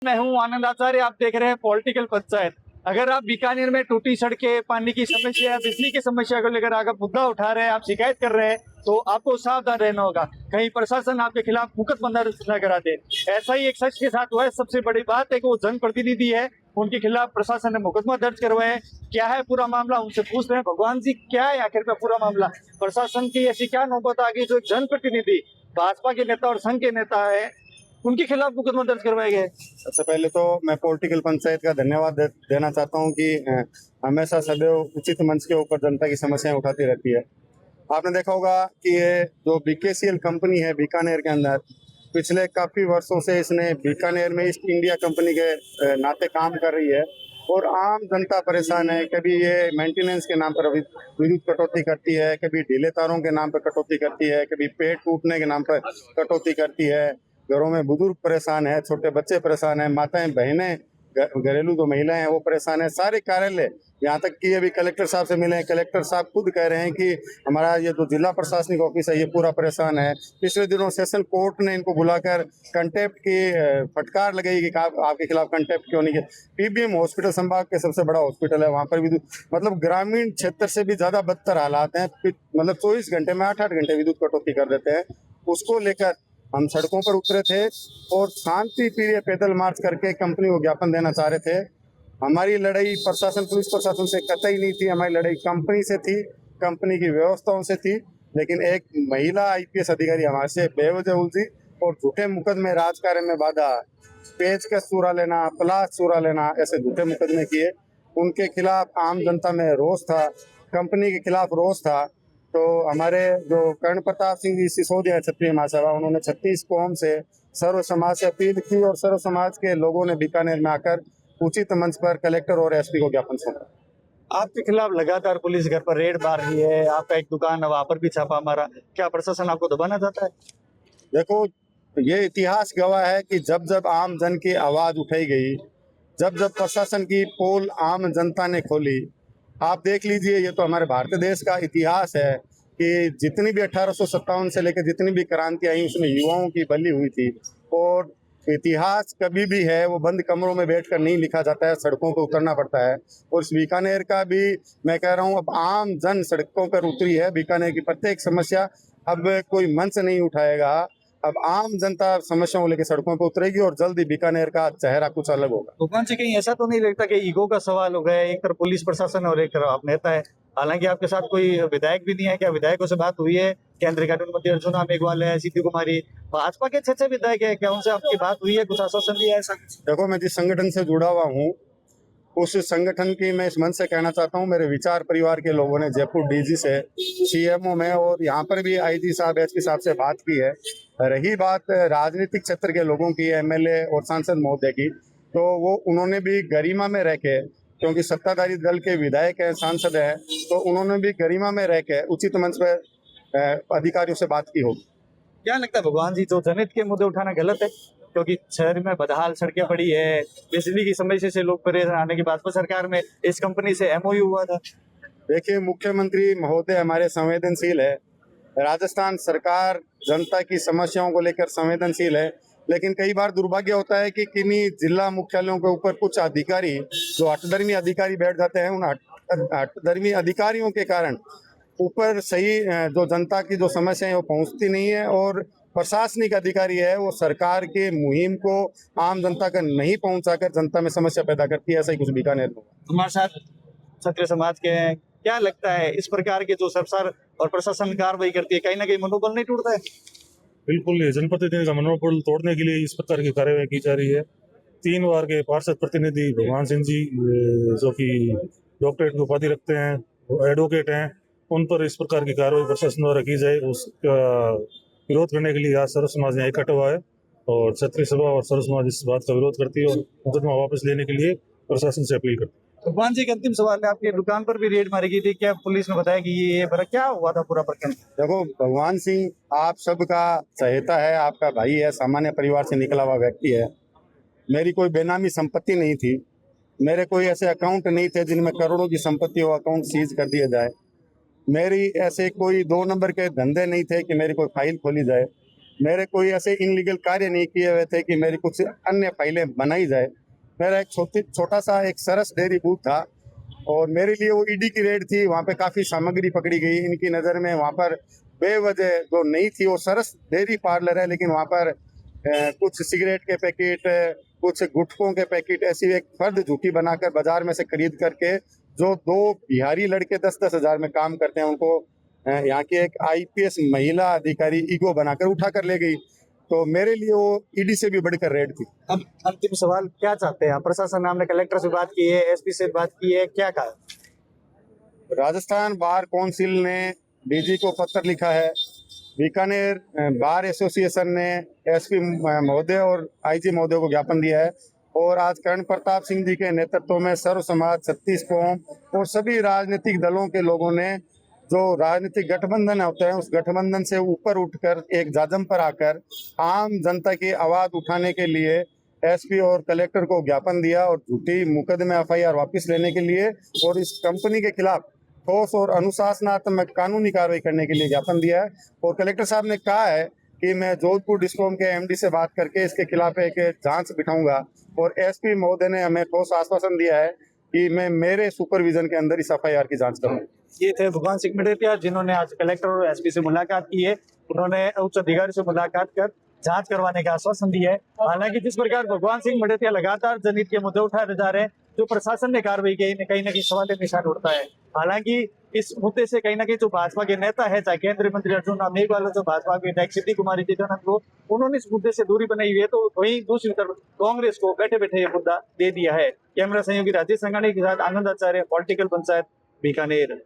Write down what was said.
मैं हूं आनंद आचार्य, आप देख रहे हैं पॉलिटिकल पंचायत। अगर आप बीकानेर में टूटी सड़कें, पानी की समस्या, बिजली की समस्या को लेकर अगर मुद्दा उठा रहे हैं, आप शिकायत कर रहे हैं, तो आपको सावधान रहना होगा। कहीं प्रशासन आपके खिलाफ मुकदमा दर्ज न करा दे। ऐसा ही एक शख्स के साथ हुआ है। सबसे बड़ी बात है कि वो जनप्रतिनिधि है, उनके खिलाफ प्रशासन ने मुकदमा दर्ज करवाया है। क्या है पूरा मामला, उनसे पूछ रहे हैं। भगवान जी, क्या है आखिर में पूरा मामला? प्रशासन की ऐसी क्या नौबत आ गई जो एक जनप्रतिनिधि, भाजपा के नेता और संघ के नेता है, उनके खिलाफ मुकदमा दर्ज करवाए गए? सबसे पहले तो मैं पॉलिटिकल पंचायत का धन्यवाद देना चाहता हूं कि हमेशा सदैव उचित मंच के ऊपर जनता की समस्याएं उठाती रहती है। आपने देखा होगा कि ये जो बीकेसीएल कंपनी है बीकानेर के अंदर, पिछले काफी वर्षों से इसने बीकानेर में ईस्ट इंडिया कंपनी के नाते काम कर रही है और आम जनता परेशान है। कभी ये मेंटेनेंस के नाम पर विद्युत कटौती करती है, कभी ढीले तारों के नाम पर कटौती करती है, कभी पेड़ टूटने के नाम पर कटौती करती है। घरों में बुजुर्ग परेशान है, छोटे बच्चे परेशान है, माताएं बहनें घरेलू जो महिलाएं हैं वो परेशान है। सारे कार्यालय, यहाँ तक कि अभी कलेक्टर साहब से मिले हैं, कलेक्टर साहब खुद कह रहे हैं कि हमारा ये जो जिला प्रशासनिक ऑफिस है ये पूरा परेशान है। पिछले दिनों सेशन कोर्ट ने इनको बुलाकर कंटेप्ट की फटकार लगाई कि आपके खिलाफ कंटेप्ट क्यों नहीं है। पीबीएम हॉस्पिटल संभाग के सबसे बड़ा हॉस्पिटल है, वहाँ पर भी मतलब ग्रामीण क्षेत्र से भी ज्यादा बदतर हालात हैं। मतलब 24 घंटे में 8-8 घंटे विद्युत कटौती कर देते हैं। उसको लेकर हम सड़कों पर उतरे थे और शांति प्रिय पैदल मार्च करके कंपनी को ज्ञापन देना चाह रहे थे। हमारी लड़ाई प्रशासन, पुलिस प्रशासन से कतई नहीं थी, हमारी लड़ाई कंपनी से थी, कंपनी की व्यवस्थाओं से थी। लेकिन एक महिला आईपीएस अधिकारी हमारे से बेवजह उलझी और झूठे मुकदमे, राजकार्य में बाधा, पेचकस चुरा लेना, प्लास चुरा लेना, ऐसे झूठे मुकदमे किए। उनके खिलाफ आम जनता में रोष था, कंपनी के खिलाफ रोष था। तो हमारे जो कर्ण प्रताप सिंह जी सिसोदिया क्षत्रिय महासभा, उन्होंने 36 कौम से सर्व समाज से अपील की और सर्व समाज के लोगों ने बीकानेर में आकर उचित मंच पर कलेक्टर और एसपी को ज्ञापन सौंपा। आपके खिलाफ लगातार पुलिस घर पर रेड मार रही है, आपका एक दुकान है वहां पर भी छापा मारा। क्या प्रशासन आपको दबाना चाहता है? देखो, ये इतिहास गवाह है कि जब जब आम जन की आवाज उठाई गई, जब जब प्रशासन की पोल आम जनता ने खोली, आप देख लीजिए, ये तो हमारे भारत देश का इतिहास है कि जितनी भी 1857 से लेकर जितनी भी क्रांति आई उसमें युवाओं की बलि हुई थी। और इतिहास कभी भी है वो बंद कमरों में बैठकर नहीं लिखा जाता है, सड़कों पर उतरना पड़ता है। और इस बीकानेर का भी मैं कह रहा हूँ, अब आम जन सड़कों पर उतरी है। बीकानेर की प्रत्येक समस्या अब कोई मंच नहीं उठाएगा, अब आम जनता समस्याओं को लेकर सड़कों पर उतरेगी और जल्द ही बीकानेर का चेहरा कुछ अलग होगा। भगवान जी, कहीं ऐसा तो नहीं लगता कि ईगो का सवाल हो गया? एक तरफ पुलिस प्रशासन और एक तरफ आप नेता है। हालांकि आपके साथ कोई विधायक भी नहीं है। क्या विधायकों से बात हुई है? केंद्रीय कानून मंत्री अर्जुना मेघवाल है, सीपी कुमारी, भाजपा के 6 विधायक है, क्या उनसे आपकी बात हुई है? कुछ आश्वासन दिया है ऐसा? देखो, मैं जिस संगठन से जुड़ा हुआ हूँ उस संगठन की मैं इस मंच से कहना चाहता हूँ, मेरे विचार परिवार के लोगों ने जयपुर डीजी से, सीएमओ में और यहाँ पर भी आईजी साहब, एसपी साहब से बात की है। रही बात राजनीतिक क्षेत्र के लोगों की, एमएलए और सांसद महोदय की, तो वो उन्होंने भी गरिमा में रह के, क्योंकि सत्ताधारी दल के विधायक हैं, सांसद हैं, तो उन्होंने भी गरिमा में रह के उचित मंच पर अधिकारियों से बात की होगी। क्या लगता है भगवान जी, जो जनहित के मुद्दे उठाना गलत है? क्योंकि शहर में बदहाल सड़कें पड़ी है, बिजली की समस्या से लोग परेशान। आने की भाजपा सरकार में इस कंपनी से एमओयू हुआ था। देखिए, मुख्यमंत्री महोदय हमारे संवेदनशील है, राजस्थान सरकार जनता की समस्याओं को लेकर संवेदनशील है। लेकिन कई बार दुर्भाग्य होता है कि किन्हीं जिला मुख्यालयों के ऊपर कुछ अधिकारी, जो हठधर्मी अधिकारी बैठ जाते हैं, उन हठधर्मी अधिकारियों के कारण ऊपर सही जो जनता की जो समस्या है वो पहुंचती नहीं है। और प्रशासनिक अधिकारी है वो सरकार के मुहिम को आम जनता का नहीं पहुंचाकर जनता में समस्या पैदा करती है। ऐसा ही कुछ बीकानेर में। हमारे साथ क्षत्रिय समाज के हैं। क्या लगता है, इस प्रकार के जो सरकार और प्रशासन कार्रवाई करती है, कहीं ना कहीं मनोबल नहीं टूटता है? बिल्कुल, ये जनप्रतिनिधि का मनोबल तोड़ने के लिए इस प्रकार की कार्रवाई की जा रही है। 3 बार के पार्षद प्रतिनिधि भगवान सिंह जी, जो कि डॉक्टरेट की उपाधि रखते हैं, एडवोकेट हैं, उन पर इस प्रकार की कार्रवाई प्रशासन द्वारा की जाए, उसका विरोध करने के लिए आज सर्व समाज यहाँ इकट्ठा हुआ है। और क्षत्रिय सभा और सर्व समाज इस बात का विरोध करती है और मुकदमा वापस लेने के लिए प्रशासन से अपील करती है। भगवान जी, एक अंतिम सवाल है, आपकी दुकान पर भी रेड मारी गई थी, क्या पुलिस ने बताया कि ये क्या हुआ था पूरा प्रकरण? देखो, भगवान सिंह आप सबका चहेता है, आपका भाई है, सामान्य परिवार से निकला हुआ व्यक्ति है। मेरी कोई बेनामी संपत्ति नहीं थी, मेरे कोई ऐसे अकाउंट नहीं थे जिनमें करोड़ों की संपत्ति हो, अकाउंट सीज कर दिया जाए। मेरी ऐसे कोई 2 नंबर के धंधे नहीं थे कि मेरी कोई फाइल खोली जाए। मेरे कोई ऐसे इनलीगल कार्य नहीं किए हुए थे कि मेरी कुछ अन्य फाइलें बनाई जाए। मेरा एक छोटा सा एक सरस डेयरी बूथ था और मेरे लिए वो ईडी की रेड थी, वहाँ पे काफ़ी सामग्री पकड़ी गई इनकी नज़र में। वहाँ पर बेवजह जो नहीं थी, वो सरस डेयरी पार्लर है, लेकिन वहाँ पर कुछ सिगरेट के पैकेट, कुछ गुटखों के पैकेट ऐसी एक फर्द झूठी बनाकर बाजार में से खरीद करके जो 2 बिहारी लड़के 10-10 हज़ार में काम करते हैं उनको यहाँ की एक आईपीएस महिला अधिकारी ईगो बनाकर उठा कर ले गई। तो मेरे लिए वो ईडी से भी बढ़कर रेड थी। अब अंतिम सवाल, क्या चाहते हैं आप? प्रशासन, आपने कलेक्टर से बात की है, एसपी से बात की है, क्या कहा? राजस्थान बार काउंसिल ने डीजी को पत्र लिखा है, बीकानेर बार एसोसिएशन ने एसपी महोदय और आईजी महोदय को ज्ञापन दिया है और आज कर्ण प्रताप सिंह जी के नेतृत्व में सर्व समाज, 36 कौम और सभी राजनीतिक दलों के लोगों ने, जो राजनीतिक गठबंधन होते हैं, उस गठबंधन से ऊपर उठकर एक जाजम पर आकर आम जनता की आवाज उठाने के लिए एसपी और कलेक्टर को ज्ञापन दिया और झूठी मुकदमे एफआईआर वापस लेने के लिए और इस कंपनी के खिलाफ ठोस और अनुशासनात्मक कानूनी कार्रवाई करने के लिए ज्ञापन दिया है। और कलेक्टर साहब ने कहा है कि मैं जोधपुर डिस्कॉम के एमडी से बात करके इसके खिलाफ एक जांच बिठाऊंगा और एसपी महोदय ने हमें ठोस आश्वासन दिया है कि मैं मेरे सुपरविजन के अंदर इस एफआईआर की जांच करूंगा। ये थे भगवान सिंह मडेतिया, जिन्होंने आज कलेक्टर और एसपी से मुलाकात की है। उन्होंने उच्च अधिकारी से मुलाकात कर जांच करवाने का आश्वासन दिया है। हालांकि जिस प्रकार भगवान सिंह मडेतिया लगातार जनहित के मुद्दे उठा जा रहे हैं, जो प्रशासन ने कार्रवाई की, कहीं ना कहीं सवाल निशान उठता है। हालांकि इस मुद्दे से कहीं ना कहीं जो भाजपा के नेता है, चाहे केंद्रीय मंत्री अर्जुन राम मेघवाल, जो भाजपा के विधायक सिद्धि कुमारी चिदानंद को, उन्होंने इस मुद्दे से दूरी बनाई हुई है। तो वहीं दूसरी तरफ कांग्रेस को बैठे बैठे ये मुद्दा दे दिया है। कैमरा सहयोगी राजेश संघानी के साथ आनंद आचार्य, पॉलिटिकल पंचायत, बीकानेर।